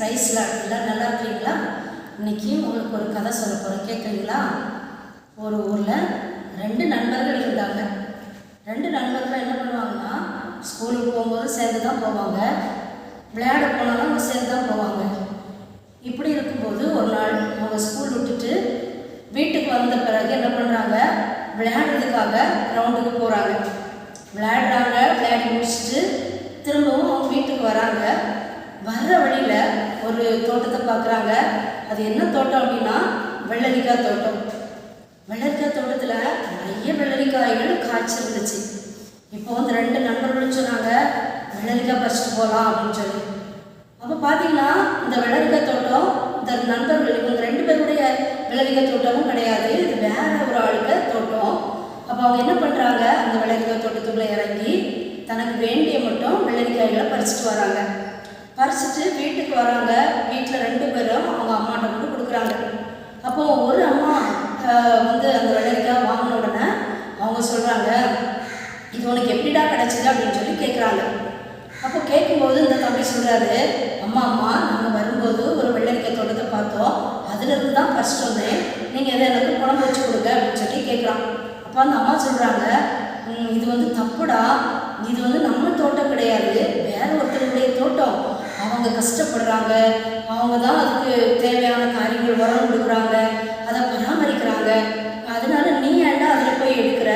பிரைஸ்லாம் எல்லாம் நல்லா இருக்கிறீங்களா? இன்னைக்கு உங்களுக்கு ஒரு கதை சொல்ல போகிறேன், கேட்குறீங்களா? ஒரு ஊரில் 2 நண்பர்கள் இருந்தாங்க. 2 நண்பர்கள் என்ன பண்ணுவாங்கன்னா, ஸ்கூலுக்கு போகும்போது சேர்ந்து தான் போவாங்க, விளையாட போனாலும் சேர்ந்து தான் போவாங்க. இப்படி இருக்கும்போது ஒரு நாள் அவங்க ஸ்கூல் விட்டுட்டு வீட்டுக்கு வந்த பிறகு என்ன பண்ணுறாங்க, விளையாடுறதுக்காக கிரவுண்டுக்கு போகிறாங்க. விளையாடி முடிச்சுட்டு திரும்பவும் அவங்க வீட்டுக்கு வராங்க. வர்ற வழியில் ஒரு தோட்டத்தை பார்க்குறாங்க. அது என்ன தோட்டம் அப்படின்னா, வெள்ளரிக்காய் தோட்டம். வெள்ளரிக்காய் தோட்டத்தில் நிறைய வெள்ளரிக்காய்கள் காய்ச்சிருந்துச்சு. இப்போ 2 நண்பர்களும் சொன்னாங்க, வெள்ளரிக்காய் பறிச்சுட்டு போகலாம் அப்படின்னு சொல்லி. அப்போ பார்த்தீங்கன்னா, இந்த வெள்ளரிக்காய் தோட்டம் இந்த நண்பர்கள் இவங்க 2 பேருடைய வெள்ளரிக்காய் தோட்டமும் கிடையாது, இது வேற ஒரு ஆளுக்கு தோட்டம். அப்போ அவங்க என்ன பண்ணுறாங்க, அந்த வெள்ளரிக்காய் தோட்டத்துக்குள்ளே இறங்கி தனக்கு வேண்டிய மட்டும் வெள்ளரிக்காய்களை பறிச்சுட்டு வராங்க. பறிச்சுட்டு வீட்டுக்கு வராங்க. வீட்டில் 2 பேரும் அவங்க அம்மாட்ட கொண்டு கொடுக்குறாங்க. அப்போது ஒரு அம்மா அந்த வெள்ளரிக்காய் வாங்கின உடனே அவங்க சொல்கிறாங்க, இது உனக்கு எப்படிடா கிடச்சிது அப்படின்னு சொல்லி கேட்குறாங்க. அப்போ கேட்கும்போது இந்த தம்பி சொல்கிறாரு, அம்மா நாங்கள் வரும்போது ஒரு வெள்ளரிக்காய் தோட்டத்தை பார்த்தோம், அதுலேருந்து தான் பறிச்சுட்டு வந்தேன், நீங்கள் எதை எனக்கு குழம்பு வச்சு கொடுங்க அப்படின்னு சொல்லி கேட்குறான். அப்போ அந்த அம்மா சொல்கிறாங்க, இது தப்புடா, இது நம்ம தோட்டம் கிடையாது, வேற ஒருத்தருடைய தோட்டம். அவங்க கஷ்டப்படுறாங்க, அவங்க தான் அதுக்கு தேவையான காரியங்கள் உரம் கொடுக்குறாங்க, அதை பராமரிக்கிறாங்க, அதனால நீ ஏன்டா அதில் போய் எடுக்கிற,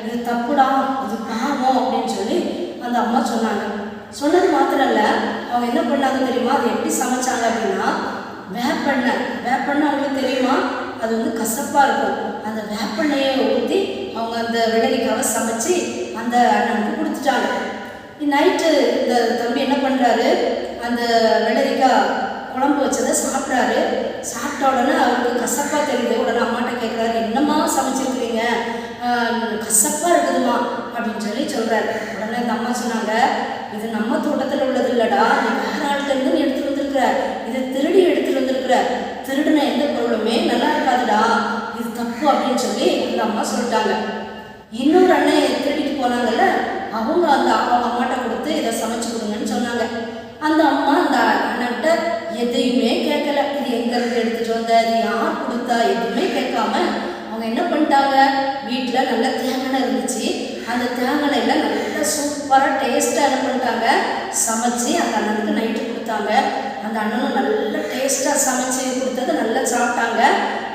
இது தப்புடா, இது பாவம் அப்படின்னு சொல்லி அந்த அம்மா சொன்னாங்க. சொன்னது மாத்திரம் இல்லை, அவங்க என்ன பண்ணாங்க தெரியுமா, அது எப்படி சமைச்சாங்க அப்படின்னா, வேப்பெண்ணெய் அவங்களுக்கு தெரியுமா, அது கசப்பாக இருக்கும். அந்த வேப்பெண்ணையை ஊற்றி அவங்க அந்த வெள்ளரிக்காவை சமைச்சு அந்த அண்ணனுக்கு கொடுத்துட்டாங்க. நைட்டு இந்த தம்பி என்ன பண்ணுறாரு, அந்த வெள்ளரிக்காய் குழம்பு வச்சதை சாப்பிட்றாரு. சாப்பிட்ட உடனே அவருக்கு கசப்பாக தெரியுது. உடனே அம்மாட்ட கேட்குறாரு, என்னம்மா சமைச்சிருக்கிறீங்க, கசப்பாக இருக்குதுமா அப்படின்னு சொல்லி சொல்கிறாரு. உடனே அந்த அம்மா சொன்னாங்க, இது நம்ம தோட்டத்தில் உள்ளது இல்லைடா, நீ வேற ஆள்கிட்டருந்து நீ எடுத்துகிட்டு வந்திருக்கிற, இது திருடி எடுத்துகிட்டு வந்திருக்கிற, திருடின எந்த பொருளுமே நல்லா இருக்காதுடா, இது தப்பு அப்படின்னு சொல்லி அந்த அம்மா சொல்லிட்டாங்க. இன்னொரு அண்ணன் திருடிட்டு போனாங்கல்ல, அவங்க அம்மாட்ட கொடுத்து இதை சமைச்சு கொடுங்கன்னு சொன்னாங்க. அந்த அம்மா அந்த அண்ணன்கிட்ட எதையுமே கேட்கல, இது எங்கேருந்து எடுத்துகிட்டு வந்த, இது யார் கொடுத்தா, எதுவுமே கேட்காம அவங்க என்ன பண்ணிட்டாங்க, வீட்டில் நல்ல தேங்காய் இருந்துச்சு, அந்த தேங்காயில் நல்லா சூப்பராக டேஸ்ட்டாக என்ன பண்ணிட்டாங்க, சமைச்சு அந்த அண்ணனுக்கு நைட்டு கொடுத்தாங்க. அந்த அண்ணனும் நல்லா டேஸ்ட்டாக சமைச்சு கொடுத்தது நல்லா சாப்பிட்டாங்க,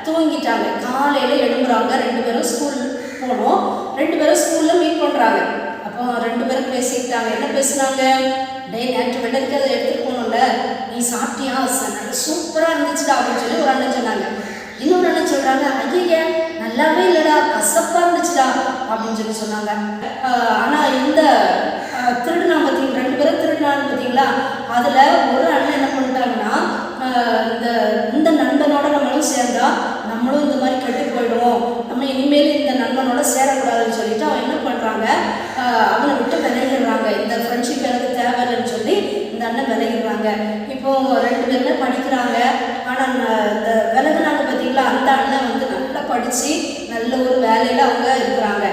தூங்கிட்டாங்க. காலையில் எழும்புறாங்க. 2 பேரும் ஸ்கூல் போனோம். 2 பேரும் ஸ்கூலில் மீட் பண்ணுறாங்க. அப்போ 2 பேரும் பேசிக்கிட்டாங்க. என்ன பேசுனாங்க, நேற்று வெள்ளரிக்காய் அதை எடுத்துகிட்டு போகணும்ல, நீ சாப்பிட்டியா, நல்லா சூப்பராக இருந்துச்சுடா அப்படின்னு சொல்லி ஒரு அண்ணன் சொன்னாங்க. இன்னொரு அண்ணன் சொல்கிறாங்க, ஐயா நல்லாவே இல்லைடா, கசப்பாக இருந்துச்சுடா அப்படின்னு சொல்லி சொன்னாங்க. ஆனால் இந்த திருடுனா பார்த்தீங்களா, 2 பேரும் திருடுனாங்க பார்த்தீங்களா, அதில் ஒரு அண்ணன் என்ன பண்ணிட்டாங்கன்னா, இந்த நண்பனோட நம்மளும் சேர்ந்தா நம்மளும் இந்த மாதிரி கெட்டு போயிடுவோம், நம்ம இனிமேல் இந்த நண்பனோட சேரக்கூடாதுன்னு சொல்லிட்டு அவன் என்ன பண்ணுறாங்க, அவனை விட்டு விலகிடுறாங்க. இந்த ஃப்ரெண்ட்ஷிப் எனக்கு தேவையில்லைன்னு சொல்லி இந்த அண்ணன் விலகிடுறாங்க. இப்போது 2 பேருமே படிக்கிறாங்க. ஆனால் இந்த விலகுனாங்க பார்த்தீங்களா, அந்த அண்ணன் நல்லா படித்து நல்ல ஒரு வேலையில் அவங்க இருக்கிறாங்க.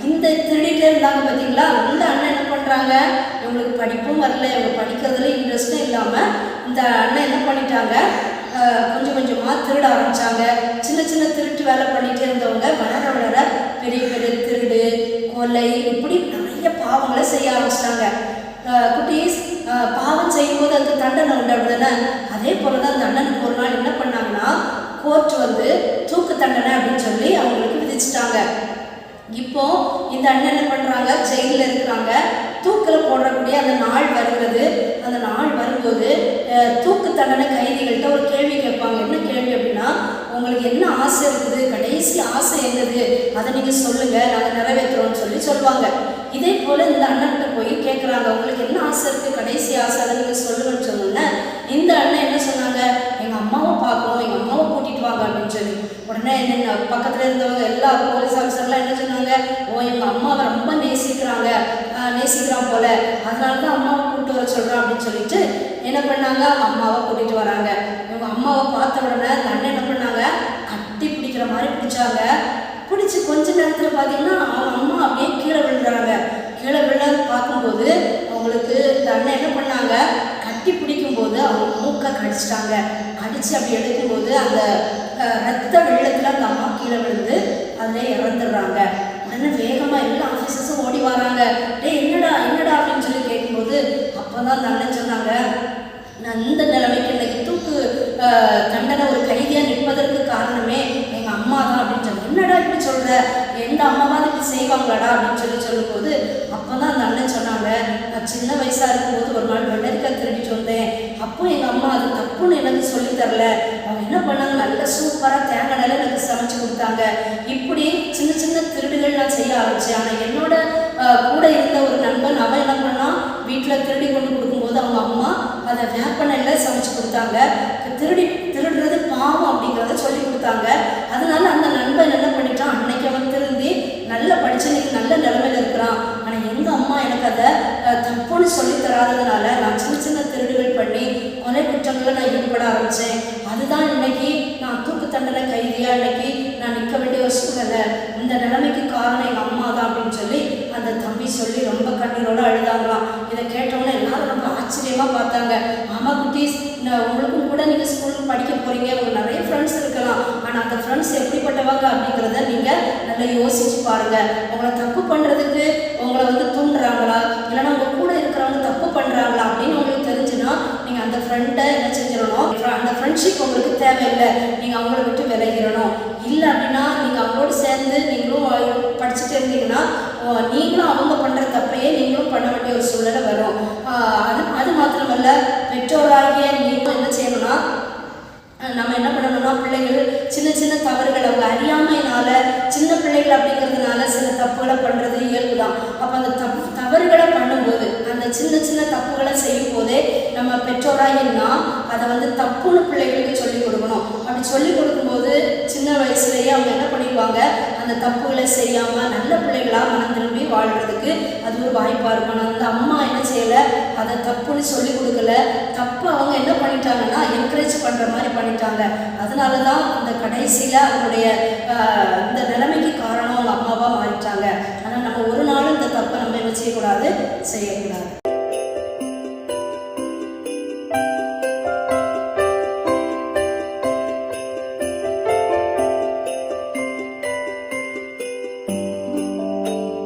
இந்த திருடிட்டே இருந்தாங்க பார்த்தீங்களா, இந்த அண்ணன் என்ன பண்ணுறாங்க, இவங்களுக்கு படிப்பும் வரல, இவங்க படிக்கிறதுல இன்ட்ரெஸ்ட்டும் இல்லாமல் இந்த அண்ணன் என்ன பண்ணிட்டாங்க, கொஞ்சம் கொஞ்சமாக திருட ஆரம்பித்தாங்க. சின்ன சின்ன திருட்டு வேலை பண்ணிகிட்டே இருந்தவங்க வளர பெரிய பெரிய திருடு, கொலை, இப்படி நிறைய பாவங்களை செய்ய ஆரம்பிச்சிட்டாங்க. குட்டீஸ், பாவம் செய்யும்போது அதுக்கு தண்டனை உண்டு அப்படிதானே, அதே போல தான் அந்த அண்ணனுக்கு ஒரு நாள் என்ன பண்ணாங்கன்னா, கோர்ட் தூக்கு தண்டனை அப்படின்னு சொல்லி அவங்களுக்கு விதிச்சிட்டாங்க. இப்போ இந்த அண்ணன் என்ன பண்ணுறாங்க, ஜெயிலில் இருக்கிறாங்க. தூக்கில் போடக்கூடிய அந்த நாள் வருகிறது. அந்த நாள் வரும்போது தூக்கு தண்டனை கைதிகள்கிட்ட ஒரு கேள்வி கேட்பாங்க. என்ன கேள்வி அப்படின்னா, உங்களுக்கு என்ன ஆசை இருக்குது, கடைசி ஆசை என்னது, அதை நீங்கள் சொல்லுங்கள், நாங்கள் நிறைவேற்றுறோம்னு சொல்லி சொல்லுவாங்க. இதே போல் இந்த அண்ணன்கிட்ட போய் கேட்குறாங்க, உங்களுக்கு என்ன ஆசை இருக்குது, கடைசி ஆசை, அதை நீங்கள் சொல்லுங்கன்னு சொன்னோன்னே இந்த அண்ணன் என்ன சொன்னாங்க, எங்கள் அம்மாவை பார்க்கணும், எங்கள் அம்மாவை கூட்டிகிட்டு வாங்க அப்படின்னு சொல்லி. உடனே என்ன பக்கத்தில் இருந்தவங்க எல்லா போலீஸ் ஆஃபீஸர்லாம் என்ன சொன்னாங்க, எங்கள் அம்மாவை ரொம்ப நேசிக்கிறான் போல, அதனால தான் அம்மாவை கூப்பிட்டு வர சொல்கிறான் அப்படின்னு சொல்லிட்டு என்ன பண்ணாங்க, அம்மாவை கூட்டிகிட்டு வராங்க. இவங்க அம்மாவை பார்த்த உடனே அந்த அண்ணன் என்ன பண்ணாங்க, கட்டி பிடிக்கிற மாதிரி பிடிச்சாங்க. பிடிச்சி கொஞ்ச நேரத்தில் பார்த்தீங்கன்னா அவங்க அம்மா அப்படியே கீழே விழுறாங்க. கீழே விழ பார்க்கும்போது அவங்களுக்கு இந்த அண்ணன் என்ன பண்ணாங்க, கட்டி பிடிக்கும்போது அவங்க மூக்க முறுக்க கடிச்சிட்டாங்க. கடிச்சு அப்படி எடுக்கும்போது அந்த ரத்த வெள்ளத்தில் அந்த அம்மா கீழே விழுந்து அதில் இறந்துடுறாங்க. உடனே வேகமாக எல்லா ஆஃபீஸர்ஸும் ஓடி வராங்க. என்னடா என்னடா அப்படின்னு சொல்லி கேட்கும்போது அப்போ தான் அந்த அண்ணன் சொன்னாங்க, நான் இந்த நிலைமைக்கு இன்னைக்கு தூக்கு தண்டனை ஒரு கைதியாக நிற்பதற்கு காரணமே எங்கள் அம்மா தான் அப்படின்னு சொல்லி. என்னடா இப்படி சொல்கிற, எந்த அம்மாவாக இப்படி செய்வாங்களாடா அப்படின்னு சொல்லும்போது அப்போ தான் அந்த அண்ணன் சொன்னாங்க, நான் சின்ன வயசாக இருக்கும்போது ஒரு நாள் வெள்ளரிக்காய் திருடிட்டு வந்தேன். அப்போ எங்கள் அம்மா அது தப்புன்னு எனக்கு சொல்லித்தரல. அவங்க என்ன பண்ணாங்க, நல்ல சூப்பராக தேங்காய் நிலை எனக்கு சமைச்சு கொடுத்தாங்க. இப்படி சின்ன சின்ன திருடுகள் நான் செய்ய ஆரம்பித்தேன். ஆனால் என்னோட கூட இருந்த ஒரு நண்பன் அவன் என்ன பண்ணான், வீட்டில் திருடி கொண்டு கொடுக்கும்போது அவங்க அம்மா அதை வேப்பெண்ணெயில் சமைச்சு கொடுத்தாங்க. திருடுறது பாவம் அப்படிங்கிறத சொல்லி கொடுத்தாங்க. அதனால அந்த நண்பன் என்ன பண்ணிட்டான், அன்னைக்கு அவன் திருந்தி நல்லா படிச்சு இன்னைக்கு நல்ல நிலைமையில இருக்கிறான். ஆனால் எங்கள் அம்மா எனக்கு அதை தப்புன்னு சொல்லி தராததுனால நான் சின்ன சின்ன திருடுகள் பண்ணி கொலை குற்றங்களை நான் ஈடுபட ஆரம்பித்தேன். அதுதான் இன்னைக்கு நான் தூக்கு தண்டனை கைதியாக இன்னைக்கு நான் நிற்க வேண்டிய ஒரு சூழ்நிலை. இந்த நிலைமைக்கு காரணம் எங்கள் அம்மா தான் அப்படின்னு சொல்லி அந்த தம்பி சொல்லி ரொம்ப கண்ணீரோடு அழுதாங்களாம். இதை கேட்டவொன்னே எல்லாரும் ரொம்ப ஆச்சரியமாக பார்த்தாங்க. ஆமா குட்டீஸ், உங்களுக்கும் கூட நீங்கள் ஸ்கூலுக்கு படிக்க போகிறீங்க, உங்களுக்கு நிறைய ஃப்ரெண்ட்ஸ் இருக்கலாம். ஆனால் அந்த ஃப்ரெண்ட்ஸ் எப்படிப்பட்டவங்க அப்படிங்கிறத நீங்கள் நல்லா யோசிச்சு பாருங்கள். உங்களை தப்பு பண்ணுறதுக்கு உங்களை தூண்டுறாங்களா, இல்லைன்னா உங்கள் கூட இருக்கிறவங்க தப்பு பண்ணுறாங்களா அப்படின்னு உங்களுக்கு தெரிஞ்சுன்னா நீங்கள் அந்த ஃப்ரெண்டை என்ன செஞ்சிடணும், அந்த ஃப்ரெண்ட்ஷிப் உங்களுக்கு தேவையில்லை, நீங்கள் அவங்கள விட்டு விலகிடணும். இல்லை அப்படின்னா நீங்கள் அவங்களோடு சேர்ந்து நீங்களும் படிச்சுட்டு இருந்தீங்கன்னா நீங்களும் அவங்க பண்ணுற தப்பையே நீங்களும் பண்ண வேண்டிய ஒரு சூழ்நிலை வரும். அது மாத்திரமல்ல, பெற்றோராகிய நீங்களும் என்ன செய்யணும்னா, நம்ம என்ன பண்ணணும்னா, பிள்ளைகள் சின்ன சின்ன தவறுகள் அவங்க அறியாமையினால, சின்ன பிள்ளைகள் அப்படிங்கிறதுனால சில தப்புகளை பண்ணுறது இயல்பு தான். அப்போ அந்த தவறுகளை பண்ணும்போது, அந்த சின்ன சின்ன தப்புகளை செய்யும் போதே நம்ம பெற்றோராகினா அதை தப்புன்னு பிள்ளைகளுக்கு சொல்லிக் கொடுக்கணும். அப்படி சொல்லிக் கொடுக்கும்போது சின்ன வயசுலேயே அவங்க என்ன பண்ணிடுவாங்க, அந்த தப்புகளை செய்யாமல் நல்ல பிள்ளைகளாக மனம் திரும்பி வாழ்கிறதுக்கு அது ஒரு வாய்ப்பாக இருக்கும். அந்த அம்மா என்ன செய்யலை, அதை தப்புன்னு சொல்லிக் கொடுக்கல, தப்பு அவங்க என்ன பண்ணிட்டாங்கன்னா என்கரேஜ் பண்ணுற மாதிரி பண்ணிட்டாங்க. அதனால தான் அந்த கடைசியில் அவங்களுடைய இந்த நிலைமைக்கு காரணம் அவங்க அம்மாவாக மாறிட்டாங்க. ஆனால் நம்ம ஒரு நாளும் இந்த தப்பை நம்ம என்ன செய்யக்கூடாது, செய்யக்கூடாது.